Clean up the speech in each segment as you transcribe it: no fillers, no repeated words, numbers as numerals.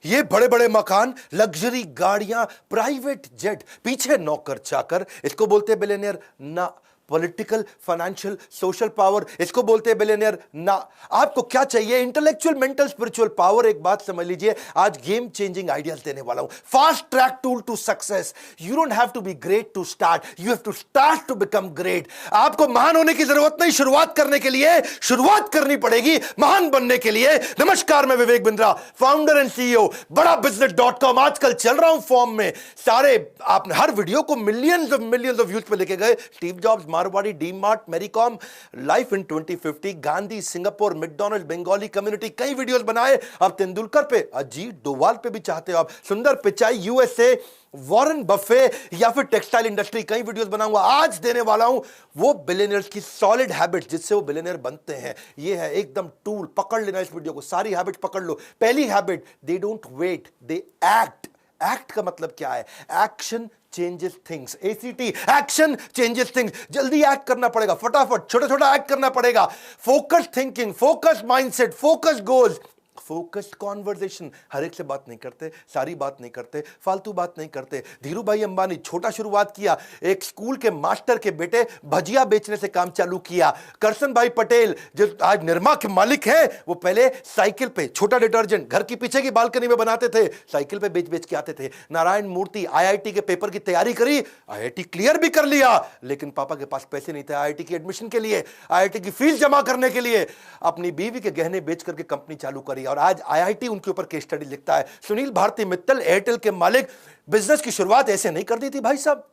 ये बड़े बड़े मकान, लग्जरी गाड़ियां, प्राइवेट जेट, पीछे नौकर चाकर, इसको बोलते हैं बिलियनियर ना। पॉलिटिकल, फाइनेंशियल, सोशल पावर, इसको बोलते हैं बिलियनियर ना। आपको क्या चाहिए? Intellectual, mental, spiritual power. एक बात समझ लीजिए, आज गेम चेंजिंग आइडियाज देने वाला हूं। Fast track tool to success. You don't have to be great to start, you have to start to become great. आपको महान होने की जरूरत नहीं, शुरुआत करने के लिए शुरुआत करनी पड़ेगी महान बनने के लिए। नमस्कार, मैं Vivek Bindra, founder and CEO बड़ा बिजनेस.com। आजकल चल रहा हूं फॉर्म में। सारे आपने हर वीडियो को मिलियंस ऑफ व्यूज पे लेके गए। Steve Jobs, Marwari, DMart, Mary Kom, life in 2050, Gandhi, Singapore, McDonald, Bengali community, कई वीडियोस बनाए। अब तेंदुलकर पे, अजीत डोवाल पे भी चाहते हो आप, सुंदर पिचाई, यूएसए, वॉरेन बफे, या फिर टेक्सटाइल इंडस्ट्री, कई वीडियोस बनाऊंगा। आज देने वाला हूं वो बिलियनियर्स की सॉलिड हैबिट्स जिससे वो बिलियनियर बनते हैं। ये है एकदम टूल, पकड़ लेना इस वीडियो को, सारी हैबिट्स पकड़ लो। पहली habit, they don't wait, they act. Act का मतलब क्या है? Action changes things. A C T, action changes things. जल्दी एक्ट करना पड़ेगा, फटाफट छोटा छोटा एक्ट करना पड़ेगा। Focus thinking, focus mindset, focus goals, focused conversation. हर एक से बात नहीं करते, सारी बात नहीं करते, फालतू बात नहीं करते। धीरू भाई अंबानी छोटा शुरुआत किया, एक स्कूल के मास्टर के बेटे भजिया बेचने से काम चालू किया। करसन भाई पटेल जो आज निरमा के मालिक हैं, वो पहले साइकिल पे छोटा डिटर्जेंट घर की पीछे की बालकनी में बनाते थे, साइकिल पे बेच बेच के आते थे। नारायण मूर्ति आईआईटी के पेपर की तैयारी करी, आईआईटी क्लियर भी कर लिया, लेकिन पापा के पास पैसे नहीं थे आईआईटी की एडमिशन के लिए, आईआईटी की फीस जमा करने के लिए। अपनी बीवी के गहने बेच करके कंपनी चालू करी और आज आईआईटी उनके ऊपर केस स्टडी लिखता है। सुनील भारती मित्तल, एयरटेल के मालिक, बिजनेस की शुरुआत ऐसे नहीं कर दी थी भाई साहब।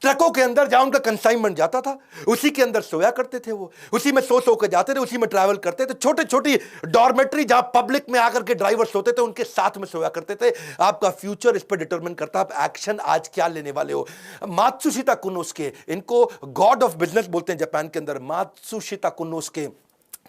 ट्रकों के अंदर जहां उनका कंसाइनमेंट जाता था, उसी के अंदर सोया करते थे वो, उसी में सो के जाते थे, उसी में ट्रैवल करते थे। छोटे छोटी डॉर्मेट्री जहां पब्लिक में आकर के ड्राइवर सोते थे, उनके साथ में सोया करते थे। आपका फ्यूचर इस पर डिटरमिन करता है आप एक्शन आज क्या लेने वाले हो। मात्सुशिता कुनोस्के, इनको गॉड ऑफ बिजनेस बोलते हैं जापान के अंदर। मात्सुशिता कुनोस्के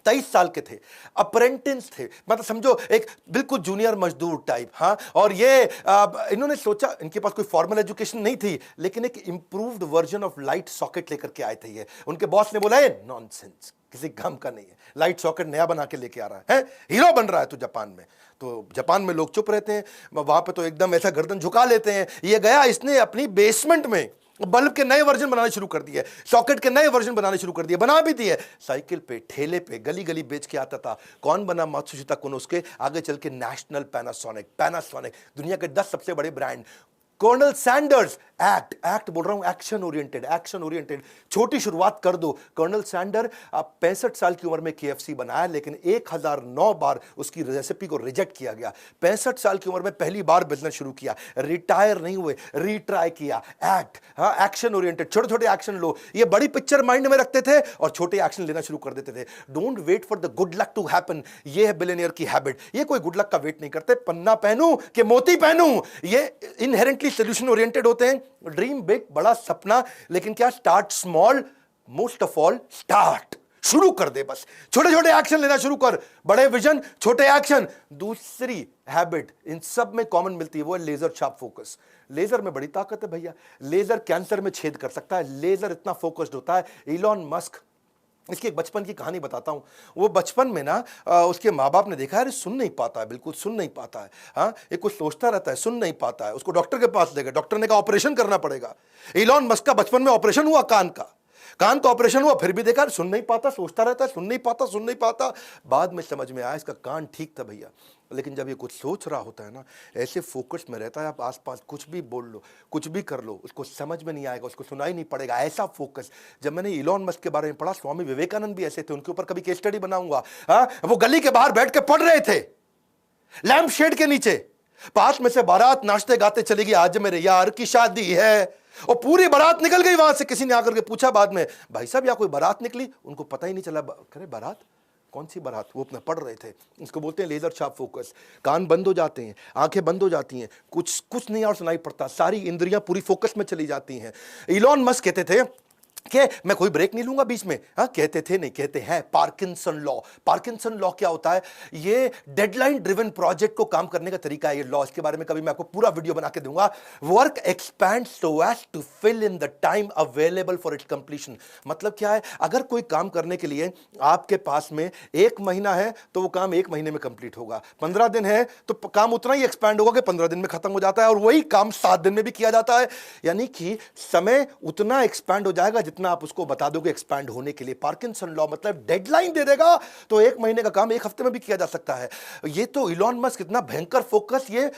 23 साल के थे, अप्रेंटिस थे, मतलब समझो एक बिल्कुल जूनियर मजदूर टाइप। हाँ, और ये इन्होंने सोचा, इनके पास कोई फॉर्मल एजुकेशन नहीं थी, लेकिन एक improved version of light socket लेकर के आए थे ये। उनके बॉस ने बोला, ये नॉनसेंस, किसी काम का नहीं है, लाइट सॉकेट नया बना के लेके आ रहा है, हीरो बन रहा है तू जापान में। तो जापान में लोग चुप रहते हैं, वहां पे तो एकदम ऐसा गर्दन झुका लेते हैं। ये गया, इसने अपनी बेसमेंट में बल्ब के नए वर्जन बनाने शुरू कर दिए, सॉकेट के नए वर्जन बनाने शुरू कर दिए, बना भी दिए। साइकिल पे, ठेले पे, गली गली बेच के आता था। कौन बना? मात्सुशिता कुनोस्के। आगे चल के नेशनल पैनासोनिक, दुनिया के 10 सबसे बड़े ब्रांड। कर्नल सैंडर्स, एक्ट बोल रहा हूं, एक्शन ओरिएंटेड। छोटी शुरुआत कर दो। कर्नल सैंडर 65 साल की उम्र में केएफसी बनाया, लेकिन 1009 बार उसकी रेसिपी को रिजेक्ट किया गया। 65 साल की उम्र में पहली बार बिजनेस शुरू किया, रिटायर नहीं हुए, रीट्राई किया। एक्ट, हाँ, एक्शन ओरिएंटेड, छोटे छोटे एक्शन लो। ये बड़ी पिक्चर माइंड में रखते थे और छोटे एक्शन लेना शुरू कर देते थे। Don't wait for the good luck to happen, ये है बिलियनियर की हैबिट। ये कोई गुड लक का वेट नहीं करते, पन्ना पहनूं कि मोती पहनूं, ये इनहेरेंटली सोल्यूशन ओरिएंटेड होते हैं। ड्रीम बिग, बड़ा सपना, लेकिन क्या? Start small, most of all start, शुरू कर दे बस। छोटे छोटे एक्शन लेना शुरू कर, बड़े विजन, छोटे एक्शन। दूसरी हैबिट इन सब में कॉमन मिलती है, वो है लेजर शार्प फोकस। लेजर में बड़ी ताकत है भैया, लेजर कैंसर में छेद कर सकता है, लेजर इतना फोकस्ड होता है। इलॉन मस्क, इसकी एक बचपन की कहानी बताता हूं। वो बचपन में ना उसके माँ बाप ने देखा है, सुन नहीं पाता है, बिल्कुल सुन नहीं पाता है। हाँ, एक कुछ सोचता रहता है, सुन नहीं पाता है। उसको डॉक्टर के पास ले गए, डॉक्टर ने कहा ऑपरेशन करना पड़ेगा। इलॉन मस्क का बचपन में ऑपरेशन हुआ, कान का ऑपरेशन हुआ, फिर भी देखा सुन नहीं पाता, सोचता रहता है, सुन नहीं पाता। बाद में समझ में आया इसका कान ठीक था भैया। लेकिन जब ये कुछ सोच रहा होता है ना, ऐसे फोकस में रहता है, आप आसपास कुछ भी बोल लो, कुछ भी कर लो, उसको समझ में नहीं आएगा, उसको सुनाई नहीं पड़ेगा, ऐसा फोकस। जब मैंने इलॉन मस्क के बारे में पढ़ा, स्वामी विवेकानंद भी ऐसे थे, उनके ऊपर कभी केस स्टडी बनाऊंगा। हाँ, वो गली के बाहर बैठ के पढ़ रहे थे, लैंप शेड के नीचे, पास में से बारात नाचते गाते चलेगी, आज मेरे यार की शादी है, और पूरी बारात निकल गई वहां से। किसी ने आकर के पूछा बाद में, भाई साहब यहाँ कोई बारात निकली? उनको पता ही नहीं चला। करे बारात? कौन सी बारात? वो अपना पढ़ रहे थे। इसको बोलते हैं लेजर शार्प फोकस। कान बंद हो जाते हैं, आंखें बंद हो जाती हैं, कुछ नहीं और सुनाई पड़ता, सारी इंद्रियां पूरी फोकस में चली जाती हैं। इलॉन मस्क कहते थे कि मैं कोई ब्रेक नहीं लूंगा बीच में। हाँ, कहते थे नहीं, कहते हैं पार्किंसन लॉ। पार्किंसन लॉ क्या होता है? ये डेडलाइन ड्रिवन प्रोजेक्ट को काम करने का तरीका है ये लॉ। इसके बारे में कभी मैं आपको पूरा वीडियो बना के दूंगा। Work expand so as to fill in the time available for its completion. मतलब क्या है? अगर कोई काम करने के लिए आपके पास में 1 महीना है तो वो काम 1 महीने में कंप्लीट होगा। 15 दिन है तो काम उतना ही एक्सपैंड होगा कि 15 दिन में खत्म हो जाता है, और वही काम 7 दिन में भी किया जाता है। यानी कि समय उतना एक्सपैंड हो जाएगा जितना आप उसको बता दोगे एक्सपैंड होने के लिए। पार्किंसन लॉ मतलब डेडलाइन दे देगा तो 1 महीने का काम 1 हफ्ते में भी किया जा सकता है। ये तो इलॉन मस्क इतना भयंकर फोकस ये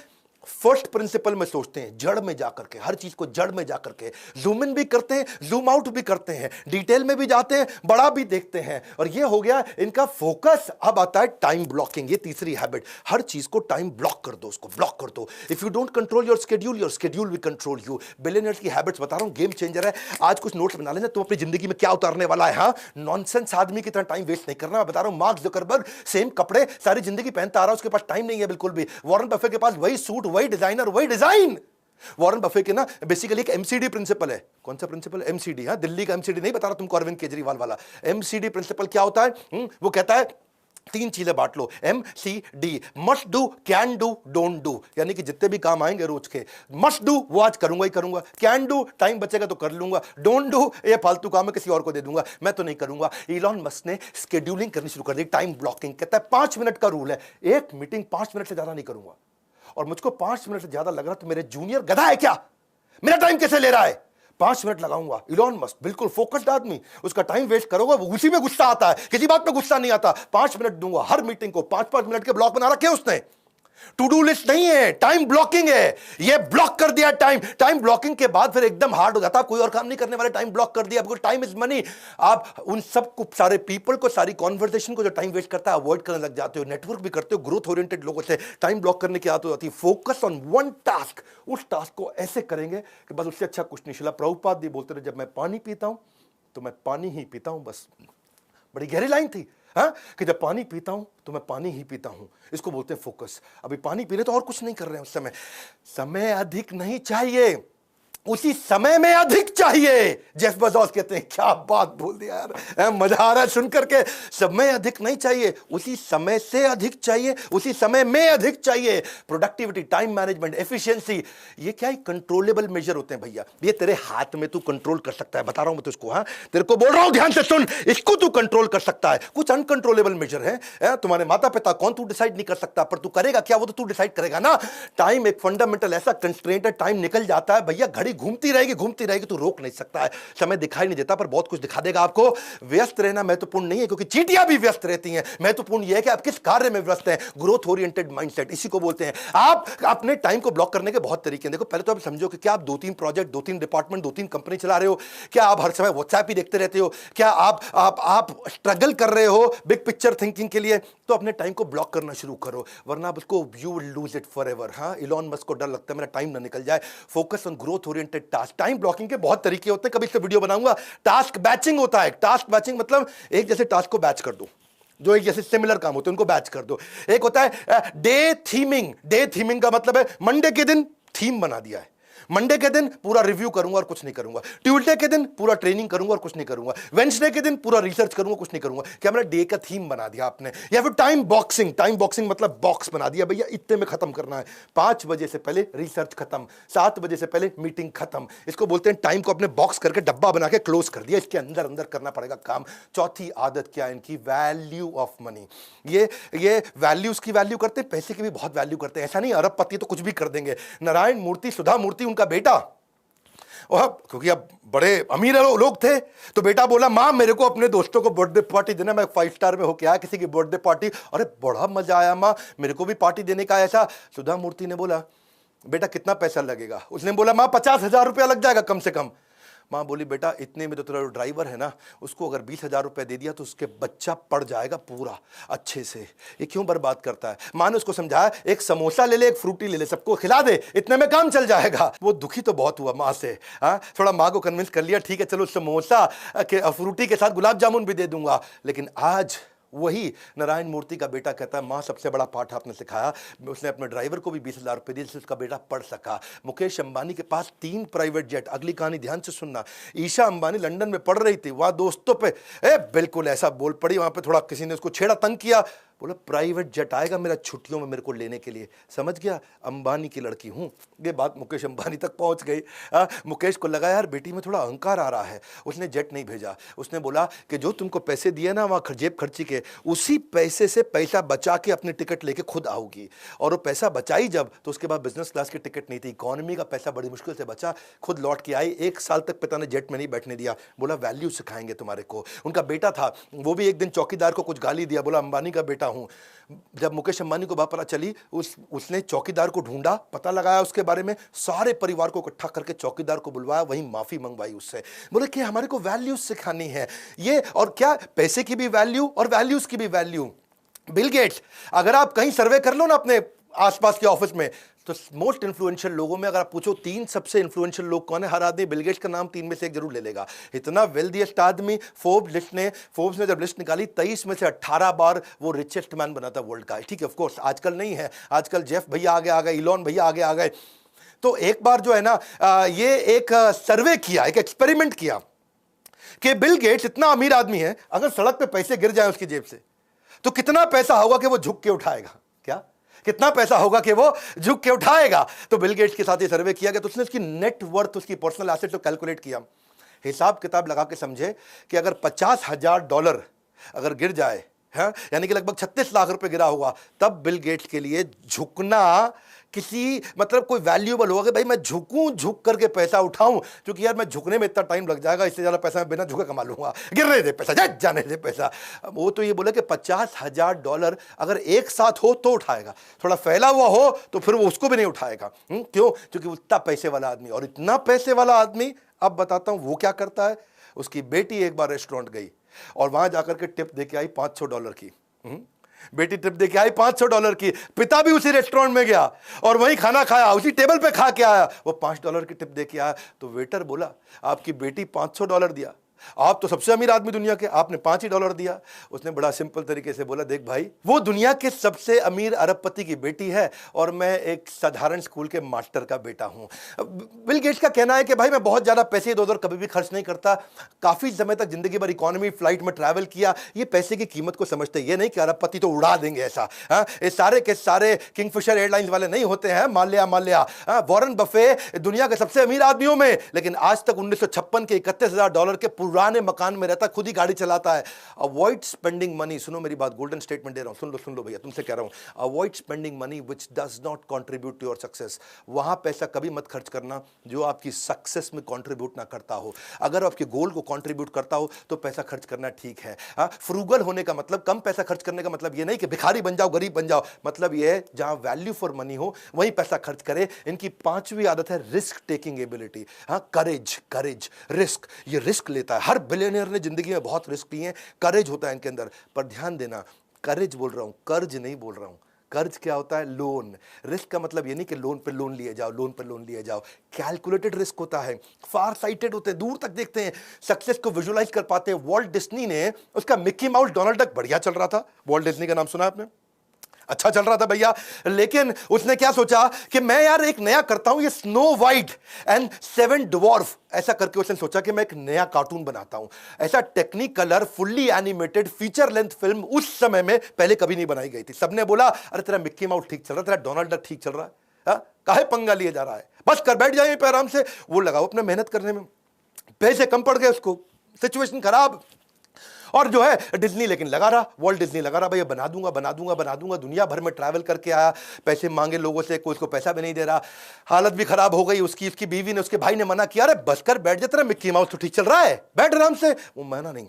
फर्स्ट प्रिंसिपल में सोचते हैं, जड़ में जाकर के, हर चीज को जड़ में जाकर के जूम इन भी करते हैं, जूम आउट भी करते हैं, डिटेल में भी जाते हैं, बड़ा भी देखते हैं। और ये हो गया इनका फोकस। अब आता है टाइम ब्लॉकिंग, ये तीसरी हैबिट। हर चीज को टाइम ब्लॉक कर दो, उसको ब्लॉक कर दो। If you don't control your schedule will control you. Billionaires की हैबिट्स बता रहा हूं, गेम चेंजर है। आज कुछ नोट्स बना लेना, तुम अपनी जिंदगी में क्या उतारने वाला है। हाँ, नॉनसेंस आदमी की तरह टाइम वेस्ट नहीं करना। मैं बता रहा हूं, मार्क जुकरबर्ग सेम कपड़े सारी जिंदगी पहनता आ रहा है, उसके पास टाइम नहीं है बिल्कुल भी। वॉरेन बफे के पास वही सूट, वही डिजाइनर, वही डिजाइन। वॉरेन बफे के ना बेसिकली एक एमसीडी प्रिंसिपल है। कौन सा प्रिंसिपल? एमसीडी। हाँ, दिल्ली का एमसीडी नहीं बता रहा तुमको, अरविंद केजरीवाल वाला। एमसीडी प्रिंसिपल क्या होता है? वो कहता है 3 चीजें बांट लो, MCD। Must do, can do, don't do. यानी कि जितने भी काम आएंगे रोज के, मस्ट डू वो आज करूंगा ही करूंगा, कैन डू टाइम बचेगा तो कर लूंगा, डोंट डू ये फालतू काम है किसी और को दे दूंगा, मैं तो नहीं करूंगा। इलॉन मस्क ने स्केड्यूलिंग करनी शुरू कर दी, टाइम ब्लॉकिंग। कहता है 5 मिनट का रूल है, एक मीटिंग 5 मिनट से ज्यादा नहीं करूंगा। और मुझको 5 मिनट से ज्यादा लग रहा तो मेरे जूनियर गधा है क्या? मेरा टाइम कैसे ले रहा है? 5 मिनट लगाऊंगा। इलॉन मस्क बिल्कुल फोकस्ड आदमी, उसका टाइम वेस्ट करोगे वो उसी में गुस्सा आता है, किसी बात पे गुस्सा नहीं आता। 5 मिनट दूंगा हर मीटिंग को, 5-5 मिनट के ब्लॉक बना रखे उसने। टू डू लिस्ट नहीं है, टाइम ब्लॉकिंग है। ये ब्लॉक कर दिया टाइम। टाइम ब्लॉकिंग के बाद फिर एकदम हार्ड हो जाता है, कोई और काम नहीं करने वाले, टाइम ब्लॉक कर दिया। Because time is money. आप उन सब को, सारे पीपल को, सारी कॉन्वर्सेशन को जो टाइम वेस्ट करता है अवॉइड करने लग जाते हो। नेटवर्क भी करते हो ग्रोथ ओरिएंटेड लोगों से। टाइम ब्लॉक करने की आदत हो जाती है। फोकस ऑन वन टास्क, उस टास्क को ऐसे करेंगे कि बस उससे अच्छा कुछ नहीं। शिला प्रभुपाद जी बोलते थे, जब मैं पानी पीता हूं तो मैं पानी ही पीता हूं, बस। बड़ी गहरी लाइन थी। हाँ, कि जब पानी पीता हूं तो मैं पानी ही पीता हूं। इसको बोलते हैं फोकस। अभी पानी पी रहे तो और कुछ नहीं कर रहे हैं उस समय। समय अधिक नहीं चाहिए, उसी समय में अधिक चाहिए। जेफ बेज़ोस कहते हैं, क्या बात बोल दिया यार, मजा आ रहा है सुन करके। समय अधिक नहीं चाहिए, उसी समय से अधिक चाहिए, उसी समय में अधिक चाहिए। प्रोडक्टिविटी, टाइम मैनेजमेंट, एफिशिएंसी, ये क्या है? कंट्रोलेबल मेजर होते हैं भैया। ये तेरे हाथ में, तू कंट्रोल कर सकता है। बता रहा हूं मैं तुझको। हाँ, तेरे को बोल रहा हूं, ध्यान से सुन, इसको तू कंट्रोल कर सकता है। कुछ अनकंट्रोलेबल मेजर है, तुम्हारे माता पिता कौन, तू डिसाइड नहीं कर सकता, पर तू करेगा क्या वो तो तू डिसाइड करेगा ना। टाइम एक फंडामेंटल ऐसा कंस्ट्रेंट है, टाइम निकल जाता है भैया, घड़ी घूमती रहेगी, तू रोक नहीं सकता है। समय दिखाई नहीं देता पर बहुत कुछ दिखा देगा आपको। व्यस्त रहना महत्वपूर्ण नहीं है, क्योंकि चींटियां भी व्यस्त रहती हैं। महत्वपूर्ण यह है कि आप किस कार्य में व्यस्त हैं। ग्रोथ ओरिएंटेड माइंडसेट, इसी को बोलते हैं। आप अपने टाइम को ब्लॉक करने के बहुत तरीके हैं। देखो, पहले तो आप समझो कि क्या आप 2-3 प्रोजेक्ट, 2-3 डिपार्टमेंट, 2-3 कंपनी चला रहे हो? क्या आप हर समय व्हाट्सएप ही देखते रहते हो? क्या आप स्ट्रगल कर रहे हो बिग पिक्चर थिंकिंग के लिए? तो अपने टाइम को ब्लॉक करना शुरू करो, वरना आप उसको you will lose it forever. हाँ, इलॉन मस्क को डर लगता है मेरा टाइम ना निकल जाए। Focus on growth oriented task. Time blocking के बहुत तरीके होते हैं, कभी इससे वीडियो बनाऊंगा। टास्क बैचिंग होता है। टास्क बैचिंग मतलब एक जैसे टास्क को बैच कर दो, जो एक जैसे सिमिलर काम होते हैं उनको बैच कर दो। एक होता है डे थीमिंग। डे थीमिंग का मतलब है मंडे के दिन थीम बना दिया है, मंडे के दिन पूरा रिव्यू करूंगा और कुछ नहीं करूंगा, ट्यूसडे के दिन पूरा ट्रेनिंग करूंगा और कुछ नहीं करूंगा, वेडनेसडे के दिन पूरा रिसर्च करूंगा, कुछ नहीं करूंगा। क्या मेरा डे का थीम बना दिया आपने? या फिर टाइम बॉक्सिंग। टाइम बॉक्सिंग मतलब बॉक्स बना दिया भैया, इतने में खत्म करना है। 5 बजे से पहले रिसर्च खत्म, 7 बजे से पहले मीटिंग खत्म। इसको बोलते हैं टाइम को अपने बॉक्स करके डब्बा बना के क्लोज कर दिया, इसके अंदर अंदर करना पड़ेगा काम। चौथी आदत क्या है इनकी? Value of money. ये वैल्यूज की वैल्यू करते हैं, पैसे की भी बहुत वैल्यू करते हैं। ऐसा नहीं अरबपति तो कुछ भी कर देंगे। नारायण मूर्ति, सुधा मूर्ति उनका बेटा, और क्योंकि अब बड़े अमीर लोग थे तो बेटा बोला, माँ मेरे को अपने दोस्तों को बर्थडे पार्टी देना, मैं 5 स्टार में होके आया किसी की बर्थडे पार्टी, अरे बड़ा मजा आया माँ, मेरे को भी पार्टी देने का। ऐसा सुधा मूर्ति ने बोला, बेटा कितना पैसा लगेगा? उसने बोला, माँ 50,000 रुपया लग जाएगा कम से कम। माँ बोली, बेटा इतने में तो तेरा ड्राइवर है ना, उसको अगर 20,000 रुपये दे दिया तो उसके बच्चा पड़ जाएगा पूरा अच्छे से, ये क्यों बर्बाद करता है? माँ ने उसको समझाया, एक समोसा ले ले, एक फ्रूटी ले ले, सबको खिला दे, इतने में काम चल जाएगा। वो दुखी तो बहुत हुआ माँ से। हाँ, थोड़ा माँ को कन्विंस कर लिया, ठीक है चलो समोसा के फ्रूटी के साथ गुलाब जामुन भी दे दूंगा। लेकिन आज वही नारायण मूर्ति का बेटा कहता है माँ सबसे बड़ा पाठ आपने सिखाया। उसने अपने ड्राइवर को भी 20,000 रुपये दिए जिससे उसका बेटा पढ़ सका। मुकेश अंबानी के पास 3 प्राइवेट जेट। अगली कहानी ध्यान से सुनना। ईशा अंबानी लंदन में पढ़ रही थी, वहां दोस्तों पे बिल्कुल ऐसा बोल पड़ी, वहां पे थोड़ा किसी ने उसको छेड़ा, तंग किया, बोला प्राइवेट जेट आएगा मेरा छुट्टियों में मेरे को लेने के लिए। समझ गया, अंबानी की लड़की हूं। ये बात मुकेश अंबानी तक पहुंच गई। मुकेश को लगा यार बेटी में थोड़ा अहंकार आ रहा है, उसने जेट नहीं भेजा। उसने बोला कि जो तुमको पैसे दिए ना वहां जेब खर्ची के, उसी पैसे से पैसा बचा के अपनी टिकट लेके खुद आओगी। और वो पैसा बचाई जब, तो उसके बाद बिजनेस क्लास की टिकट नहीं थी, इकोनॉमी का पैसा बड़ी मुश्किल से बचा, खुद लौट के आई। 1 साल तक पिता ने जेट में नहीं बैठने दिया, बोला वैल्यू सिखाएंगे तुम्हारे को। उनका बेटा था, वो भी एक दिन चौकीदार को कुछ गाली दिया, बोला अंबानी का बेटा हूं। जब मुकेश अंबानी को बात पता चली, उसने चौकीदार को ढूंढा, पता लगाया उसके बारे में, सारे परिवार को इकट्ठा करके चौकीदार को बुलवाया, वहीं माफी मंगवाई उससे। बोले कि हमारे को वैल्यूज सिखानी है ये, और क्या पैसे की भी वैल्यू और वैल्यूज की भी वैल्यू। बिल गेट्स, अगर आप कहीं सर्वे कर लो ना अपने आसपास के ऑफिस में, तो मोस्ट इन्फ्लुएंशियल लोगों में अगर आप पूछो 3 सबसे इन्फ्लुएंशियल लोग कौन है, हर आदमी बिल गेट्स का नाम 3 में से एक जरूर ले लेगा। इतना वेल्दीएस्ट आदमी। फोर्ब्स ने जब लिस्ट निकाली, 23 में से 18 बार वो रिचेस्ट मैन बना था वर्ल्ड का। ठीक है, ऑफ कोर्स आजकल नहीं है, आजकल जेफ भैया आगे आ गए, इलॉन भैया आगे आ गए। तो एक बार जो है ना, ये एक सर्वे किया, एक एक्सपेरिमेंट किया कि बिल गेट्स इतना अमीर आदमी है, अगर सड़क पे पैसे गिर जाए उसकी जेब से, तो कितना पैसा होगा कि वो झुक के उठाएगा। क्या कितना पैसा होगा कि वो झुक के उठाएगा। तो बिल गेट्स के साथ ये सर्वे किया गया, तो उसने उसकी नेट वर्थ, उसकी पर्सनल एसेट को कैलकुलेट किया, हिसाब किताब लगा के समझे कि अगर $50,000 अगर गिर जाए, है यानी कि लगभग 36 लाख रुपए गिरा होगा, तब बिल गेट्स के लिए झुकना किसी मतलब कोई वैल्यूएबल होगा कि भाई मैं झुकूं, झुक करके पैसा उठाऊं, क्योंकि यार मैं झुकने में इतना टाइम लग जाएगा, इससे ज्यादा पैसा मैं बिना झुके कमा लूंगा, गिरने दे पैसा, जाने दे पैसा। वो तो ये बोले कि $50,000 अगर एक साथ हो तो उठाएगा, थोड़ा फैला हुआ हो तो फिर वो उसको भी नहीं उठाएगा। क्यों? क्योंकि उतना पैसे वाला आदमी, और इतना पैसे वाला आदमी, अब बताता हूं वो क्या करता है। उसकी बेटी एक बार रेस्टोरेंट गई और वहां जाकर के टिप देके आई $500 की। बेटी टिप देके आई $500 की। पिता भी उसी रेस्टोरेंट में गया और वहीं खाना खाया, उसी टेबल पे खा के आया, वो $5 की टिप देके आया। तो वेटर बोला आपकी बेटी $500 दिया, आप तो सबसे अमीर आदमी दुनिया के, आपने $5 ही दिया। उसने बड़ा सिंपल तरीके से बोला देख भाई, वो दुनिया के सबसे अमीर अरबपति की बेटी है और मैं एक साधारण स्कूल के मास्टर का बेटा हूं। बिल गेट्स का कहना है कि भाई मैं बहुत ज्यादा पैसे इधर उधर कभी भी खर्च नहीं करता, काफी समय तक जिंदगी भर इकोनॉमी फ्लाइट में ट्रैवल किया, ये पैसे की कीमत को समझते। ये नहीं कि अरबपति तो उड़ा देंगे ऐसा, ये सारे के सारे किंगफिशर एयरलाइंस वाले नहीं होते हैं, माल्या वॉरेन बफे दुनिया के सबसे अमीर आदमियों में, लेकिन आज तक 1956 के $31,000 के पुराने मकान में रहता, खुद ही गाड़ी चलाता है। अवॉइड स्पेंडिंग मनी, सुनो मेरी बात, गोल्डन स्टेटमेंट दे रहा हूं, सुन लो भैया, तुमसे कह रहा हूं, avoid spending money which does not contribute to your success. वहां पैसा कभी मत खर्च करना जो आपकी सक्सेस में कंट्रीब्यूट ना करता हो। अगर आपके गोल को कंट्रीब्यूट करता हो तो पैसा खर्च करना ठीक है। फ्रूगल होने का मतलब, कम पैसा खर्च करने का मतलब ये नहीं कि भिखारी बन जाओ, गरीब बन जाओ, मतलब ये है जहां वैल्यू फॉर मनी हो वहीं पैसा खर्च करे। इनकी 5वीं आदत है रिस्क टेकिंग एबिलिटी। करेज, रिस्क, ये रिस्क लेता है। हर बिलियनियर ने जिंदगी में बहुत रिस्क लिए हैं, करेज होता है इनके अंदर। पर ध्यान देना, करेज बोल रहा हूं, कर्ज नहीं बोल रहा हूं। कर्ज क्या होता है? लोन। रिस्क का मतलब ये नहीं कि लोन पे लोन लिए जाओ, कैलकुलेटेड रिस्क होता है, फार साइटेड होते हैं, दूर तक देखते हैं, सक्सेस को विजुअलाइज कर पाते हैं। वॉल्ट डिज्नी ने, उसका मिक्की माउस डोनाल्ड डक बढ़िया चल रहा था, वॉल्ट डिज्नी का नाम सुना आपने, अच्छा चल रहा था भैया, लेकिन उसने क्या सोचा कि मैं यार एक नया करता हूं, ये स्नो वाइट एंड 7 ड्वार्फ, ऐसा करके उसने सोचा कि मैं एक नया कार्टून बनाता हूं। ऐसा Technicolor fully animated feature length film उस समय में पहले कभी नहीं बनाई गई थी। सबने बोला अरे तेरा मिक्की माउस ठीक चल रहा है, तेरा डोनाल्ड डक ठीक चल रहा है, काहे पंगा लिए जा रहा है, बस कर बैठ जाए पे आराम से। वो लगाओ अपने मेहनत करने में, पैसे कम पड़ गए उसको, सिचुएशन खराब। और जो है डिज्नी लेकिन लगा रहा, वॉल्ट डिज्नी लगा रहा, भैया बना दूंगा, दुनिया भर में ट्रैवल करके आया, पैसे मांगे लोगों से, कोई उसको पैसा भी नहीं दे रहा, हालत भी खराब हो गई उसकी। उसकी बीवी ने, उसके भाई ने मना किया, अरे बस कर बैठ जा, तेरा मिक्की माउस तो ठीक चल रहा है, बैठ आराम से। वो माना नहीं,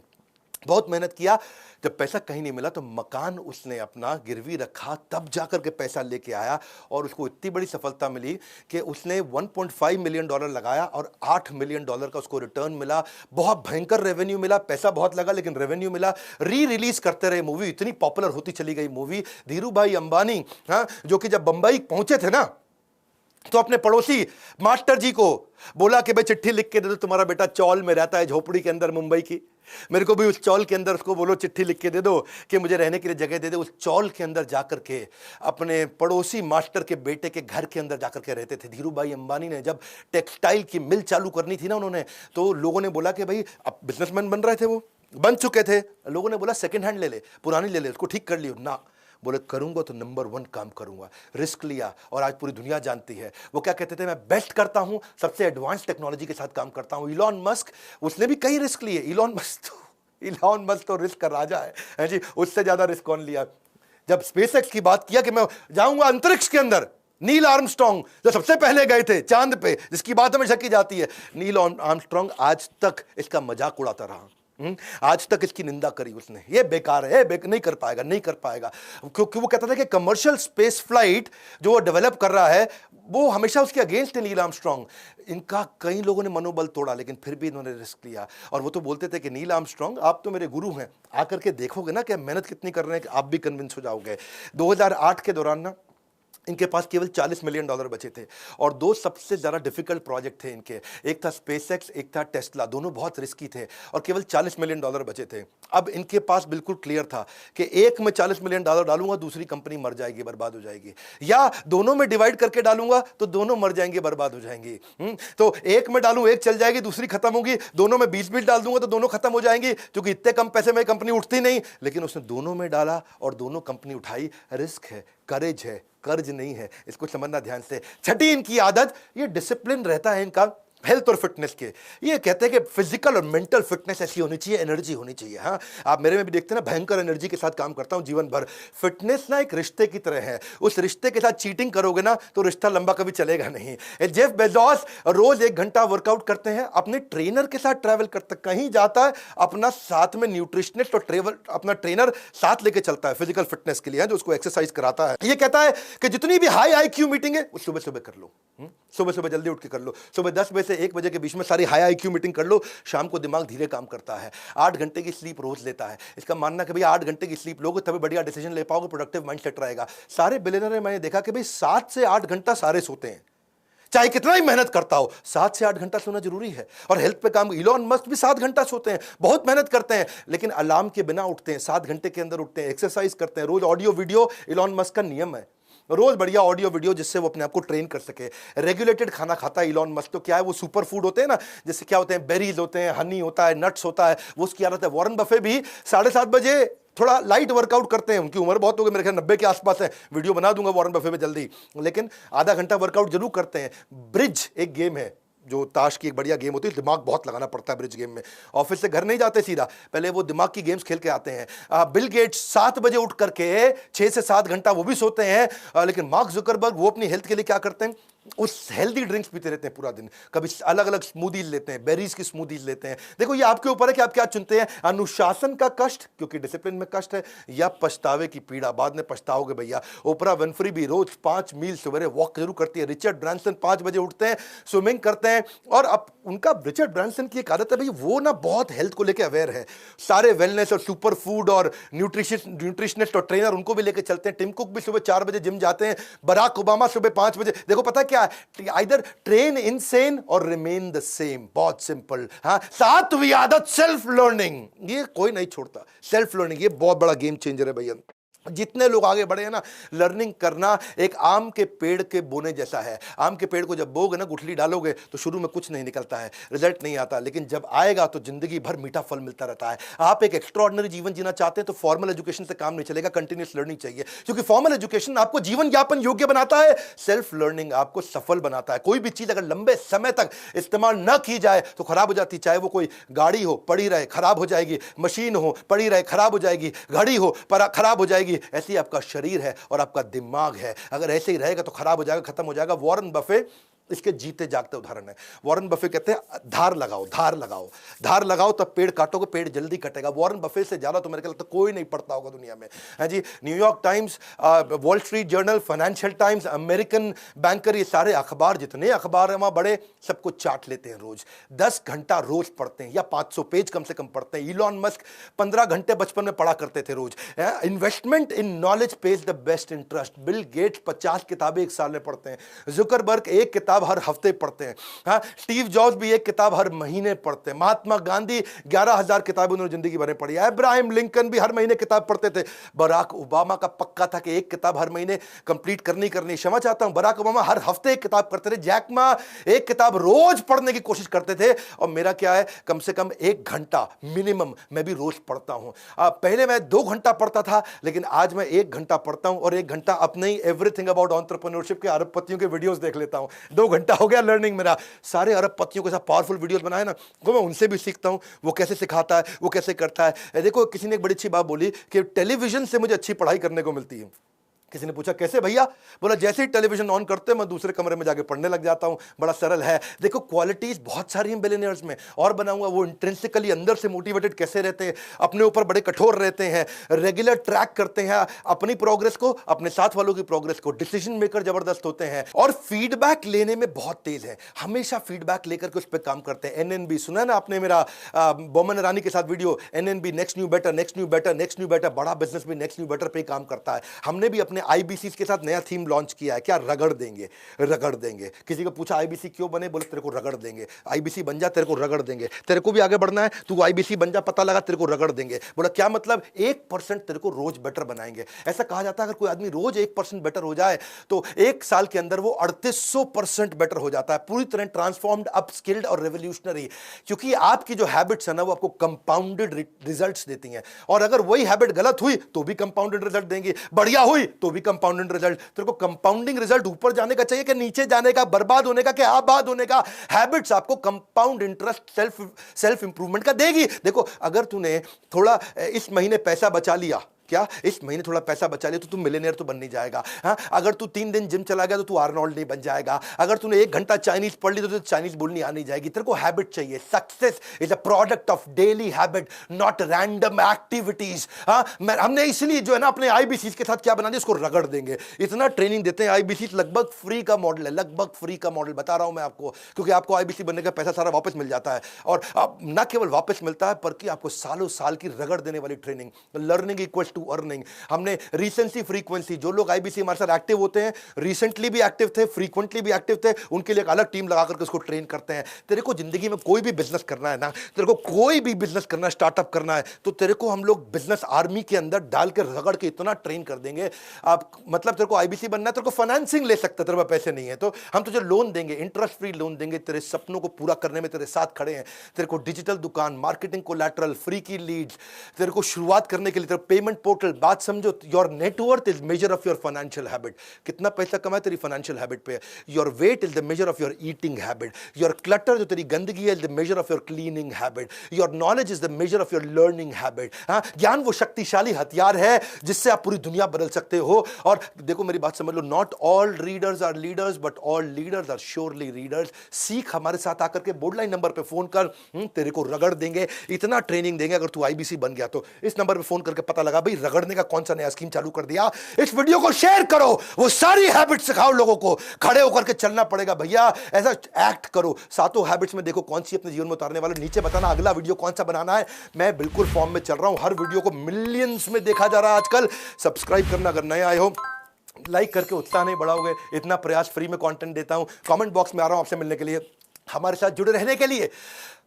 बहुत मेहनत किया, जब पैसा कहीं नहीं मिला तो मकान उसने अपना गिरवी रखा, तब जाकर के पैसा लेके आया। और उसको इतनी बड़ी सफलता मिली कि उसने $1.5 मिलियन लगाया और $8 मिलियन का उसको रिटर्न मिला। बहुत भयंकर रेवेन्यू मिला, पैसा बहुत लगा लेकिन रेवेन्यू मिला। रिलीज करते रहे मूवी, इतनी पॉपुलर होती चली गई मूवी। धीरू भाई अंबानी, हाँ, जो कि जब बंबई पहुंचे थे ना, तो अपने पड़ोसी मास्टर जी को बोला कि भाई चिट्ठी लिख के दे दो, तुम्हारा बेटा चौल में रहता है झोपड़ी के अंदर मुंबई की, मेरे को भी उस चौल के अंदर उसको बोलो चिट्ठी लिख के दे दो कि मुझे रहने के लिए जगह दे दे। उस चौल के अंदर जाकर के अपने पड़ोसी मास्टर के बेटे के घर के अंदर जाकर के रहते थे। धीरू भाई अंबानी ने जब टेक्सटाइल की मिल चालू करनी थी ना उन्होंने, तो लोगों ने बोला कि भाई, अब बिजनेसमैन बन रहे थे, वो बन चुके थे, लोगों ने बोला सेकेंड हैंड ले ले, पुरानी ले ले, उसको ठीक कर लियो ना। बोले करूंगा तो नंबर 1 काम करूंगा। रिस्क लिया और आज पूरी दुनिया जानती है। वो क्या कहते थे, मैं बेस्ट करता हूं, सबसे एडवांस टेक्नोलॉजी के साथ काम करता हूं। इलॉन मस्क, उसने भी कई रिस्क लिए। इलॉन मस्क तो रिस्क का राजा है जी, उससे ज्यादा रिस्क कौन लिया। जब स्पेसएक्स की बात किया कि मैं जाऊंगा अंतरिक्ष के अंदर, नील आर्मस्ट्रांग जो सबसे पहले गए थे चांद पे, जिसकी बात हमेशा की जाती है, नील आर्मस्ट्रांग आज तक इसका मजाक उड़ाता रहा। आज तक इसकी निंदा करी उसने, ये बेकार है, नहीं कर पाएगा, नहीं कर पाएगा, क्योंकि वो कहता था कि कमर्शियल स्पेस फ्लाइट जो वो डेवलप कर रहा है वो हमेशा उसके अगेंस्ट है नील आर्मस्ट्रांग। इनका कई लोगों ने मनोबल तोड़ा, लेकिन फिर भी इन्होंने रिस्क लिया। और वो तो बोलते थे कि नील आर्मस्ट्रांग आप तो मेरे गुरु हैं, आकर के देखोगे ना कि मेहनत कितनी कर रहे हैं कि आप भी कन्विंस हो जाओगे। 2008 के दौरान ना इनके पास केवल $40 मिलियन बचे थे और 2 सबसे ज़्यादा डिफिकल्ट प्रोजेक्ट थे इनके, एक था स्पेसएक्स, एक था टेस्ला। दोनों बहुत रिस्की थे और केवल $40 मिलियन बचे थे। अब इनके पास बिल्कुल क्लियर था कि एक में $40 मिलियन डालूंगा, दूसरी कंपनी मर जाएगी, बर्बाद हो जाएगी, या दोनों में डिवाइड करके डालूंगा तो दोनों मर जाएंगे, बर्बाद हो जाएंगी। तो एक में डालूं, एक चल जाएगी, दूसरी खत्म होगी, दोनों में 20 डाल दूंगा तो दोनों खत्म हो जाएंगी, क्योंकि इतने कम पैसे में कंपनी उठती नहीं। लेकिन उसने दोनों में डाला और दोनों कंपनी उठाई। रिस्क है, करेज है, कर्ज नहीं है, इसको समझना ध्यान से। छठी इनकी आदत, ये डिसिप्लिन रहता है इनका हेल्थ और फिटनेस के। ये कहते हैं कि फिजिकल और मेंटल फिटनेस ऐसी होनी चाहिए, एनर्जी होनी चाहिए। हाँ, आप मेरे में भी देखते हैं ना, भयंकर एनर्जी के साथ काम करता हूं जीवन भर। फिटनेस ना एक रिश्ते की तरह है, उस रिश्ते के साथ चीटिंग करोगे ना तो रिश्ता लंबा कभी चलेगा नहीं। जेफ बेजोस रोज 1 घंटा वर्कआउट करते हैं, अपने ट्रेनर के साथ ट्रैवल करते, कहीं जाता है अपना साथ में न्यूट्रिशनिस्ट और अपना ट्रेनर साथ लेके चलता है फिजिकल फिटनेस के लिए, जो उसको एक्सरसाइज कराता है। ये कहता है कि जितनी भी हाई IQ मीटिंग है वो सुबह सुबह कर लो, सुबह सुबह जल्दी उठ के कर लो। सुबह 10 बजे से 1 बजे के बीच में सारी हाई IQ मीटिंग कर लो। शाम को दिमाग धीरे काम करता है। 8 घंटे की स्लीप रोज लेता है। इसका मानना कि भाई 8 घंटे की स्लीप लोगे तभी बढ़िया डिसीजन ले पाओगे, प्रोडक्टिव माइंडसेट रहेगा। सारे बिलियनर मैंने देखा कि भाई 7 से 8 घंटा सारे सोते हैं, चाहे कितना ही मेहनत करता हो, 7 से 8 घंटा सोना जरूरी है। और हेल्थ पे काम, इलॉन मस्क भी 7 घंटा सोते हैं, बहुत मेहनत करते हैं, लेकिन अलार्म के बिना उठते हैं, 7 घंटे के अंदर उठते हैं, एक्सरसाइज करते हैं, रोज ऑडियो वीडियो। इलॉन मस्क का नियम है रोज बढ़िया ऑडियो वीडियो, जिससे वो अपने आप को ट्रेन कर सके। रेगुलेटेड खाना खाता है इलॉन मस्क। तो क्या है, वो सुपर फूड होते हैं ना, जैसे क्या होते हैं, बेरीज होते हैं, हनी होता है, नट्स होता है, वो उसकी आदत है। वॉरेन बफे भी 7:30 बजे थोड़ा लाइट वर्कआउट करते हैं। उनकी उम्र बहुत हो गई, मेरे ख्याल 90 के आसपास है, वीडियो बना दूंगा वॉरेन बफे पे जल्दी, लेकिन आधा घंटा वर्कआउट जरूर करते हैं। ब्रिज एक गेम है, जो ताश की एक बढ़िया गेम होती है, दिमाग बहुत लगाना पड़ता है ब्रिज गेम में। ऑफिस से घर नहीं जाते सीधा, पहले वो दिमाग की गेम्स खेल के आते हैं। बिल गेट्स 7 बजे उठ करके 6 से 7 घंटा वो भी सोते हैं। लेकिन मार्क जुकरबर्ग वो अपनी हेल्थ के लिए क्या करते हैं, उस हेल्दी ड्रिंक्स पीते रहते हैं पूरा दिन। कभी अलग अलग स्मूदीज लेते हैं, बेरीज की स्मूदीज लेते हैं। देखो ये आपके ऊपर है कि आप क्या चुनते हैं, अनुशासन का कष्ट क्योंकि डिसिप्लिन में कष्ट है, या पछतावे की पीड़ा, बाद में पछताओगे भैया। ओपरा विनफ्री भी रोज 5 मील सवेरे वॉक जरूर करती है। रिचर्ड ब्रांसन 5 बजे उठते हैं, स्विमिंग करते हैं। और अब उनका, रिचर्ड ब्रांसन की एक आदत है भाई, वो ना बहुत हेल्थ को लेकर अवेयर है। सारे वेलनेस और सुपर फूड और न्यूट्रिशनिस्ट और ट्रेनर उनको भी लेकर चलते हैं। टिम कुक भी सुबह 4 बजे जिम जाते हैं। बराक ओबामा सुबह 5 बजे। देखो पता क्या है, आइदर ट्रेन इनसेन और रिमेन द सेम। बहुत सिंपल। हाँ, 7वीं आदत सेल्फ लर्निंग, ये कोई नहीं छोड़ता। सेल्फ लर्निंग ये बहुत बड़ा गेम चेंजर है भैया। जितने लोग आगे बढ़े हैं ना, लर्निंग करना एक आम के पेड़ के बोने जैसा है। आम के पेड़ को जब बोगे ना, गुठली डालोगे तो शुरू में कुछ नहीं निकलता है, रिजल्ट नहीं आता, लेकिन जब आएगा तो जिंदगी भर मीठा फल मिलता रहता है। आप एक एक्स्ट्रॉर्डिनरी जीवन जीना चाहते हैं तो फॉर्मल एजुकेशन से काम नहीं चलेगा, कंटिन्यूस लर्निंग चाहिए, क्योंकि फॉर्मल एजुकेशन आपको जीवन यापन योग्य बनाता है, सेल्फ लर्निंग आपको सफल बनाता है। कोई भी चीज अगर लंबे समय तक इस्तेमाल न की जाए तो खराब हो जाती है। चाहे वो कोई गाड़ी हो, पड़ी रहे खराब हो जाएगी, मशीन हो, पड़ी रहे खराब हो जाएगी, घड़ी हो पर खराब हो जाएगी। ऐसी आपका शरीर है और आपका दिमाग है, अगर ऐसे ही रहेगा तो खराब हो जाएगा, खत्म हो जाएगा। वॉरेन बफे इसके जीते जागते उदाहरण है। वॉरेन बफे कहते हैं धार लगाओ, धार लगाओ, धार लगाओ, तब पेड़ काटोगे, पेड़ जल्दी कटेगा। वॉरेन बफे से ज्यादा तो मेरे को लगता है कोई नहीं पढ़ता होगा दुनिया में, है जी। New York Times, Wall Street Journal, financial Times, American banker, ये सारे अखबार, जितने अखबार हैं वहां बड़े, सबको चाट लेते हैं रोज। 10 घंटा रोज पढ़ते हैं या 500 पेज कम से कम पढ़ते हैं। इलॉन मस्क 15 घंटे बचपन में पढ़ा करते थे रोज। Investment in knowledge pays the best interest. Bill Gates 50 किताबें एक साल में पढ़ते हैं। जुकरबर्ग एक किताब हर हफ्ते पढ़ते हैं। हाँ, स्टीव जॉब्स भी एक किताब हर महीने पढ़ते हैं। महात्मा गांधी 11,000 किताबें उन्होंने जिंदगी भर में पढ़ी है। अब्राहम लिंकन भी हर महीने किताब पढ़ते थे। बराक ओबामा का पक्का था कि एक किताब हर महीने कंप्लीट करनी क्षमा चाहता हूं, बराक ओबामा हर हफ्ते एक किताब करते थे। जैक मा एक किताब रोज पढ़ने की कोशिश करते थे। और मेरा क्या है, कम से कम 1 घंटा मिनिमम मैं भी रोज पढ़ता हूं। पहले मैं 2 घंटा पढ़ता था, लेकिन आज मैं 1 घंटा पढ़ता हूं और 1 घंटा अपने ही एवरीथिंग अबाउट एंटरप्रेन्योरशिप के अरबपतियों के वीडियोस देख लेता हूं। 2 घंटा हो गया लर्निंग मेरा। सारे अरबपतियों के साथ पावरफुल वीडियोस बनाए ना, वो मैं उनसे भी सीखता हूं, वो कैसे सिखाता है, वो कैसे करता है। देखो, किसी ने एक बड़ी अच्छी बात बोली कि टेलीविजन से मुझे अच्छी पढ़ाई करने को मिलती है। किसी ने पूछा कैसे भैया? बोला जैसे ही टेलीविजन ऑन करते हैं मैं दूसरे कमरे में जाके पढ़ने लग जाता हूं। बड़ा सरल है। देखो, क्वालिटीज बहुत सारी हैं बिलियनियर्स में, और बनाऊंगा। वो इंट्रिंसिकली अंदर से मोटिवेटेड कैसे रहते हैं, अपने ऊपर बड़े कठोर रहते हैं, रेगुलर ट्रैक करते हैं अपनी प्रोग्रेस को, अपने साथ वालों की प्रोग्रेस को, डिसीजन मेकर जबरदस्त होते हैं, और फीडबैक लेने में बहुत तेज है। हमेशा फीडबैक लेकर के उस पर काम करते हैं। एनएनबी सुना ना आपने मेरा बोमन ईरानी के साथ video, N N B next new better, next new better, next new better. बड़ा बिजनेस भी नेक्स्ट न्यू बेटर पे काम करता है। हमने भी अपने आईबीसी के साथ नया थीम लॉन्च किया है, क्या? रगड़ देंगे, रगड़ देंगे। किसी को पूछा आईबीसी क्यों बने? बोले तेरे को रगड़ देंगे। आईबीसी बन जा, तेरे को रगड़ देंगे। तेरे को भी आगे बढ़ना है, तू आईबीसी बन जा, पता लगा, तेरे को रगड़ देंगे। बोला क्या मतलब? 1% तेरे को रोज बेटर बनाएंगे। ऐसा कहा जाता है अगर कोई आदमी रोज 1% बेटर हो जाए तो 1 साल के अंदर वो 3800% बेटर हो जाता है। पूरी तरह ट्रांसफॉर्म्ड, अपस्किल्ड और रेवोल्यूशनरी। क्योंकि आपकी जो हैबिट्स है ना, वो आपको कंपाउंडेड रिजल्ट्स देती हैं। और अगर वही हैबिट गलत हुई तो भी कंपाउंडेड रिजल्ट देंगी, बढ़िया हुई तो भी कंपाउंडेड रिजल्ट। तेरे को कंपाउंडिंग रिजल्ट ऊपर जाने का चाहिए कि नीचे जाने का, बर्बाद होने का कि आबाद होने का? हैबिट्स आपको कंपाउंड इंटरेस्ट, सेल्फ इंप्रूवमेंट का देगी। देखो, अगर तूने थोड़ा इस महीने पैसा बचा लिया, क्या इस महीने थोड़ा पैसा बचा लिया, तो तू मिलियनेयर तो बन नहीं जाएगा। हाँ, अगर तू 3 दिन जिम चला गया तो तू आर्नोल्ड नहीं बन जाएगा। अगर तूने 1 घंटा चाइनीज पढ़ ली तो तुझे चाइनीज बोलनी आनी जाएगी। तेरे को हैबिट चाहिए। Success is a product of daily habit, not random activities. हाँ, हमने इसलिए जो है ना अपने आईबीसी के साथ क्या बना दिया, इसको रगड़ देंगे। इतना ट्रेनिंग देते हैं आईबीसी, लगभग फ्री का मॉडल है, लगभग फ्री का मॉडल बता रहा हूं मैं आपको, क्योंकि आपको आईबीसी बनने का पैसा सारा वापस मिल जाता है। और न केवल वापस मिलता है, बल्कि आपको सालों साल की रगड़ देने वाली training. Learning equals to earning. हमने रिसेंसी फ्रीक्वेंसी, जो लोग आईबीसी हमारे साथ एक्टिव होते हैं, रिसेंटली भी एक्टिव थे, फ्रीक्वेंटली भी एक्टिव थे, उनके लिए एक अलग टीम लगा करके उसको ट्रेन करते हैं। तेरे को जिंदगी में कोई भी बिजनेस करना है ना, तेरे को कोई भी बिजनेस करना है, स्टार्टअप करना है, तो तेरे को हम लोग बिजनेस आर्मी के अंदर डाल के रगड़ के इतना ट्रेन कर देंगे। आप मतलब तेरे को आईबीसी बनना है, तेरे को फाइनेंसिंग ले सकते, तेरे पास पैसे नहीं है तो हम तुझे लोन देंगे, इंटरेस्ट फ्री लोन देंगे, तेरे सपनों को पूरा करने में तेरे साथ खड़े हैं। तेरे को डिजिटल दुकान, मार्केटिंग कोलैटरल, फ्री की लीड्स, तेरे को शुरुआत करने के लिए तेरे पेमेंट पोर्टल। बात समझो, your net worth is measure of your financial habit. कितना पैसा कमाए तेरी फाइनेंशियल हैबिट पे। Your weight is the measure of your eating habit. Your clutter, जो तेरी गंदगी है, is the measure of your cleaning habit. Your knowledge is the measure of your learning habit. हाँ, ज्ञान वो शक्तिशाली हथियार है जिससे आप पूरी दुनिया बदल सकते हो। और देखो मेरी बात समझ लो, not all readers are leaders, but all leaders are surely readers. सीख, हमारे साथ आकर के बोर्डलाइन नंबर पे फोन कर, तेरे को रगड़ देंगे, इतना ट्रेनिंग देंगे। अगर तू आईबीसी बन गया तो इस नंबर पे फोन करके पता लगा भाई रगड़ने का कौन सा नया स्कीम चालू कर दिया। इस वीडियो को शेयर करो, वो सारी हैबिट सिखाओ लोगों को। खड़े होकर के चलना पड़ेगा भैया, ऐसा एक्ट करो। 7 हैबिट्स में देखो कौन सी अपने जीवन में उतारने वाले। नीचे बताना अगला वीडियो कौन सा बनाना है। मैं बिल्कुल फॉर्म में चल रहा हूं, हर वीडियो को मिलियंस में देखा जा रहा है आजकल। सब्सक्राइब करना अगर नए आए हो, लाइक करके उत्साह नहीं बढ़ाओगे। इतना प्रयास, फ्री में कंटेंट देता हूं। कमेंट बॉक्स में आ रहा हूं आपसे मिलने के लिए, हमारे साथ जुड़े रहने के लिए,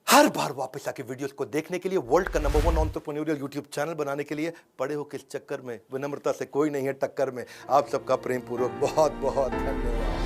हर बार वापस आके वीडियोस को देखने के लिए, वर्ल्ड का नंबर 1 एंटरप्रेन्योरियल यूट्यूब चैनल बनाने के लिए। पड़े हो किस चक्कर में? विनम्रता से कोई नहीं है टक्कर में। आप सबका प्रेम पूर्वक बहुत बहुत धन्यवाद।